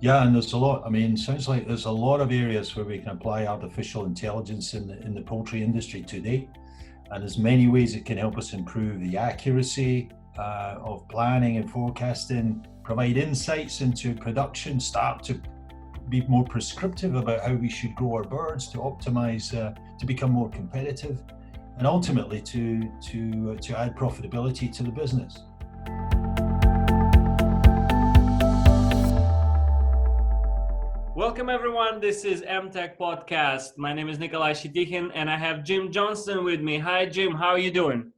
Yeah, and there's a lot. I mean, sounds like there's a lot of areas where we can apply artificial intelligence in the poultry industry today, and there's many ways it can help us improve the accuracy of planning and forecasting, provide insights into production, start to be more prescriptive about how we should grow our birds to optimize, to become more competitive, and ultimately to add profitability to the business. Welcome everyone. This is MTech Podcast. My name is Nikolai Shitikhin and I have Jim Johnson with me. Hi Jim, how are you doing?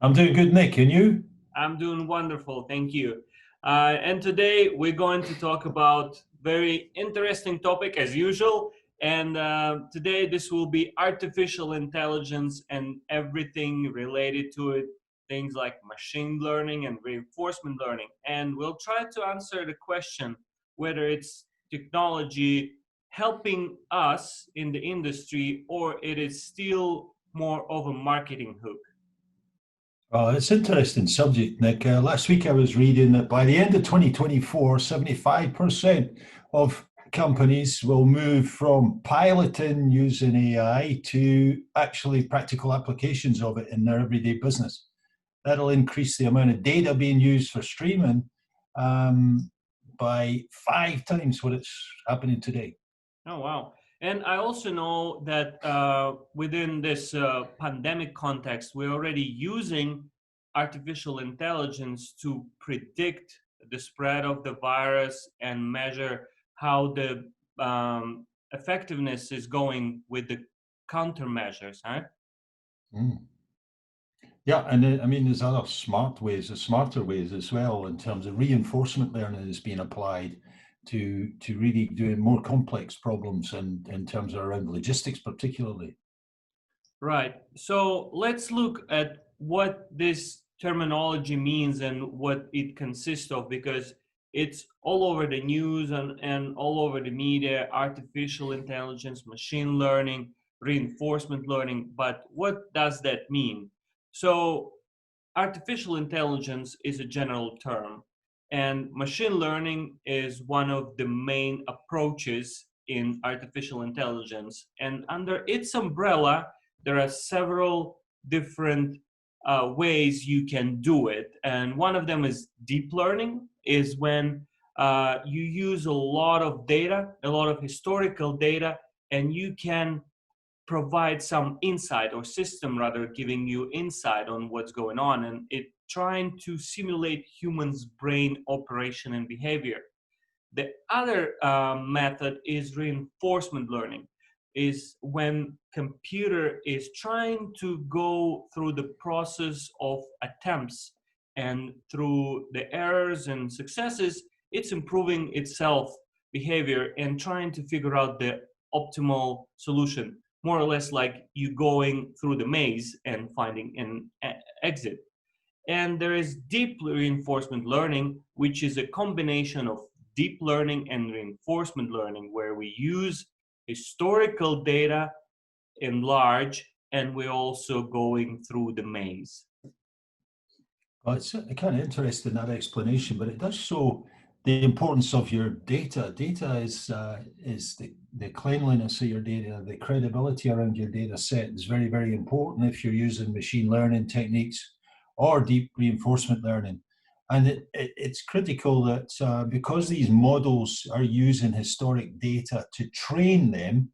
I'm doing good, Nick. And you? I'm doing wonderful, thank you. And today we're going to talk about very interesting topic as usual. And today this will be artificial intelligence and everything related to it, things like machine learning and reinforcement learning. And we'll try to answer the question whether it's technology helping us in the industry or it is still more of a marketing hook. Well, it's an interesting subject, Nick. Last week I was reading that by the end of 2024, 75% of companies will move from piloting using AI to actually practical applications of it in their everyday business. That'll increase the amount of data being used for streaming um, by 5 times what it's happening today. Oh, wow. And I also know that within this pandemic context, we're already using artificial intelligence to predict the spread of the virus and measure how the effectiveness is going with the countermeasures, huh? Mm. Yeah, and I mean, there's other smarter ways as well in terms of reinforcement learning is being applied to really doing more complex problems and in terms of around logistics particularly. Right. So let's look at what this terminology means and what it consists of because it's all over the news and all over the media, artificial intelligence, machine learning, reinforcement learning. But what does that mean? So artificial intelligence is a general term, and machine learning is one of the main approaches in artificial intelligence. And under its umbrella, there are several different ways you can do it. And one of them is deep learning, is when you use a lot of data, a lot of historical data, and you can provide some insight or system rather giving you insight on what's going on and it trying to simulate humans brain operation and behavior. The other method is reinforcement learning, is when computer is trying to go through the process of attempts and through the errors and successes it's improving itself behavior and trying to figure out the optimal solution, more or less like you going through the maze and finding an exit. And there is deep reinforcement learning, which is a combination of deep learning and reinforcement learning, where we use historical data in large and we're also going through the maze. Well, it's kind of interesting that explanation, but it does show the importance of your data. Data is the cleanliness of your data, the credibility around your data set is very, very important if you're using machine learning techniques or deep reinforcement learning. And it's critical that because these models are using historic data to train them,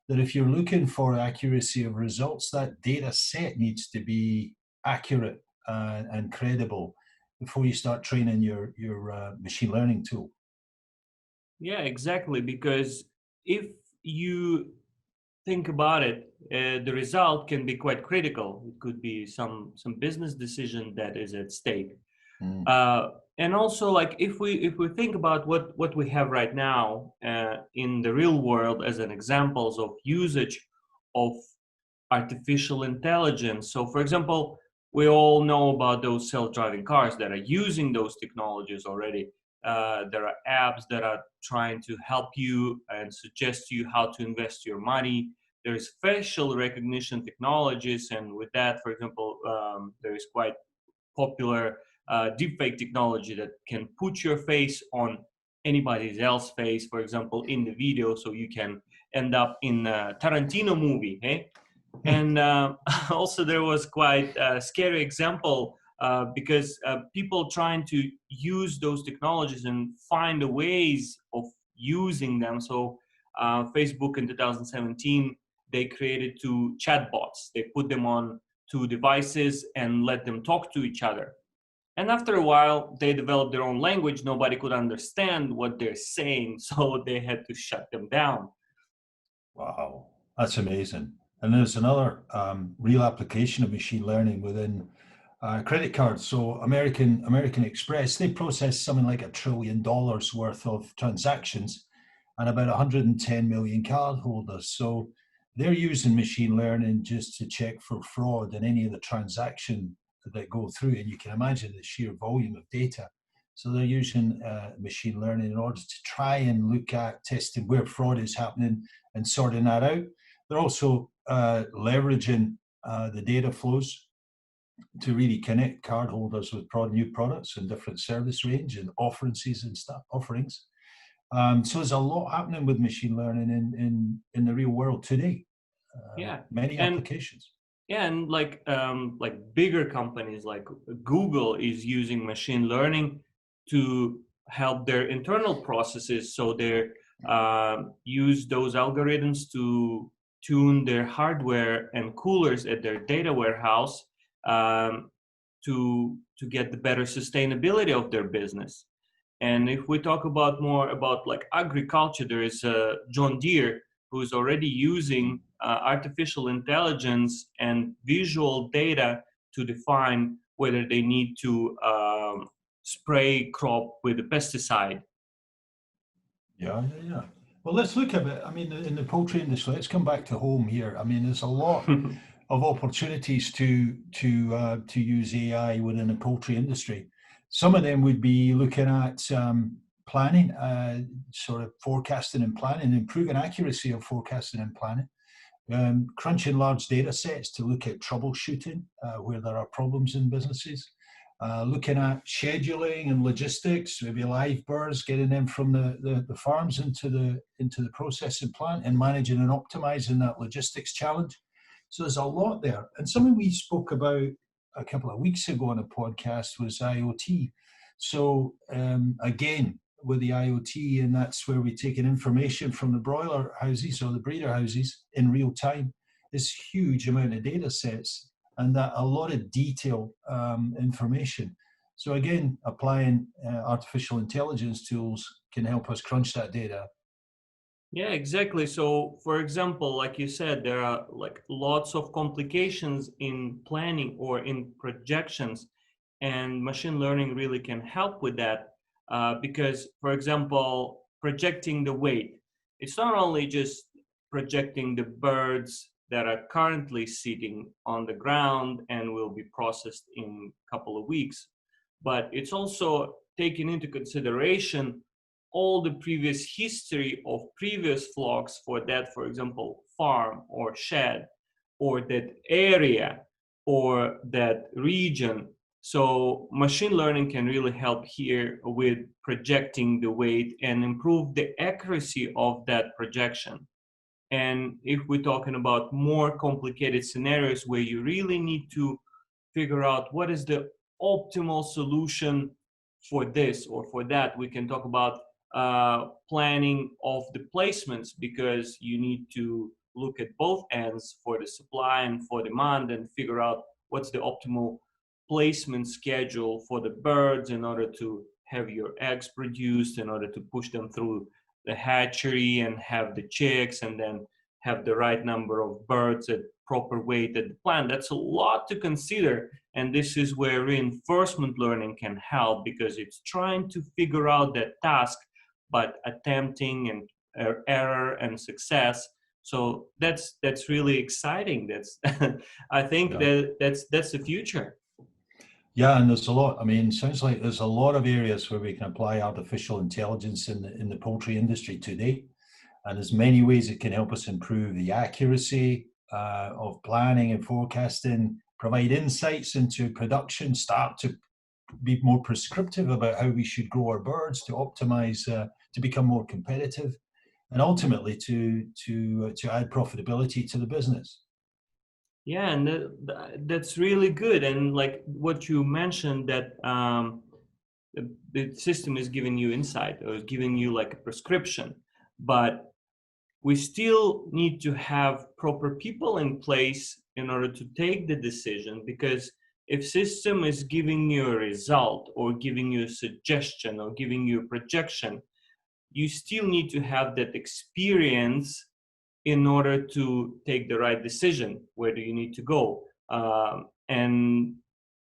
that if you're looking for accuracy of results, that data set needs to be accurate and credible before you start training your machine learning tool. Yeah, exactly. Because if you think about it, the result can be quite critical. It could be some business decision that is at stake. Mm. And also, like if we think about what we have right now in the real world as an examples of usage of artificial intelligence. So, for example, we all know about those self-driving cars that are using those technologies already. There are apps that are trying to help you and suggest you how to invest your money. There's facial recognition technologies, and with that, for example, there is quite popular deepfake technology that can put your face on anybody else's face, for example, in the video, so you can end up in a Tarantino movie, hey? And also there was quite a scary example because people trying to use those technologies and find the ways of using them. So Facebook in 2017, they created two chatbots. They put them on two devices and let them talk to each other. And after a while, they developed their own language. Nobody could understand what they're saying, so they had to shut them down. Wow, that's amazing. And there's another real application of machine learning within credit cards. So American Express, they process something like $1 trillion worth of transactions and about 110 million cardholders. So they're using machine learning just to check for fraud in any of the transaction that go through. And you can imagine the sheer volume of data. So they're using machine learning in order to try and look at testing where fraud is happening and sorting that out. They're also leveraging the data flows to really connect cardholders with new products and different service range and offerings and stuff. So there's a lot happening with machine learning in the real world today. Yeah, many applications. Yeah, and like bigger companies like Google is using machine learning to help their internal processes. So they use those algorithms to tune their hardware and coolers at their data warehouse to get the better sustainability of their business. And if we talk about more about like agriculture, there is John Deere who's already using artificial intelligence and visual data to define whether they need to spray crop with a pesticide. Yeah. Well, let's look at it. I mean, in the poultry industry, let's come back to home here. I mean, there's a lot of opportunities to use AI within the poultry industry. Some of them would be looking at planning, sort of forecasting and planning, improving accuracy of forecasting and planning, crunching large data sets to look at troubleshooting where there are problems in businesses, looking at scheduling and logistics, maybe live birds, getting them from the farms into the processing plant and managing and optimizing that logistics challenge. So there's a lot there. And something we spoke about a couple of weeks ago on a podcast was IoT. So again, with the IoT, and that's where we take in information from the broiler houses or the breeder houses in real time, this huge amount of data sets and that a lot of detailed information. So again, applying artificial intelligence tools can help us crunch that data. Yeah, exactly. So, for example, like you said, there are like lots of complications in planning or in projections, and machine learning really can help with that because, for example, projecting the weight, it's not only just projecting the birds that are currently sitting on the ground and will be processed in a couple of weeks, but it's also taking into consideration all the previous history of previous flocks for that, for example, farm or shed or that area or that region. So machine learning can really help here with projecting the weight and improve the accuracy of that projection. And if we're talking about more complicated scenarios where you really need to figure out what is the optimal solution for this or for that, we can talk about planning of the placements, because you need to look at both ends for the supply and for demand and figure out what's the optimal placement schedule for the birds in order to have your eggs produced, in order to push them through the hatchery and have the chicks and then have the right number of birds at proper weight at the plant. That's a lot to consider. And this is where reinforcement learning can help, because it's trying to figure out that task, but attempting and error and success. So that's really exciting. That's I think that's the future. Yeah, and there's a lot. I mean, sounds like there's a lot of areas where we can apply artificial intelligence in the poultry industry today, and there's many ways it can help us improve the accuracy of planning and forecasting, provide insights into production, start to be more prescriptive about how we should grow our birds to optimize to become more competitive, and ultimately to add profitability to the business. Yeah, and that's really good. And like what you mentioned, that the system is giving you insight or is giving you like a prescription, but we still need to have proper people in place in order to take the decision, because if system is giving you a result or giving you a suggestion or giving you a projection, you still need to have that experience in order to take the right decision. Where do you need to go? And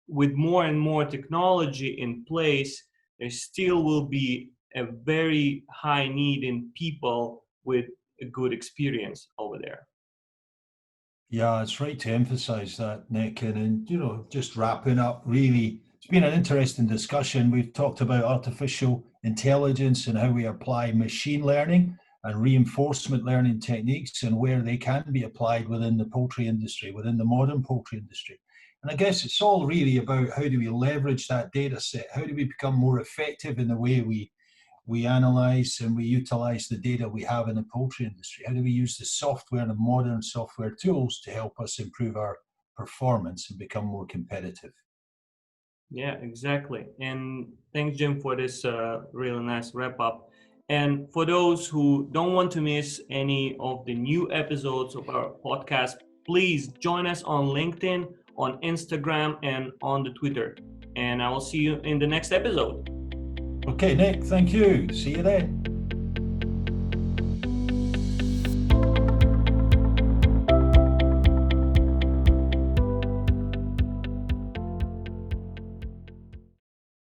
with more and more technology in place, there still will be a very high need in people with a good experience over there. Yeah, it's right to emphasize that, Nick. And just wrapping up, really, it's been an interesting discussion. We've talked about artificial intelligence and how we apply machine learning and reinforcement learning techniques and where they can be applied within the poultry industry, within the modern poultry industry. And I guess it's all really about how do we leverage that data set? How do we become more effective in the way we analyze and we utilize the data we have in the poultry industry? How do we use the software and the modern software tools to help us improve our performance and become more competitive? Yeah, exactly. And thanks, Jim, for this really nice wrap up. And for those who don't want to miss any of the new episodes of our podcast, please join us on LinkedIn, on Instagram, and on the Twitter. And I will see you in the next episode. Okay, Nick, thank you. See you then.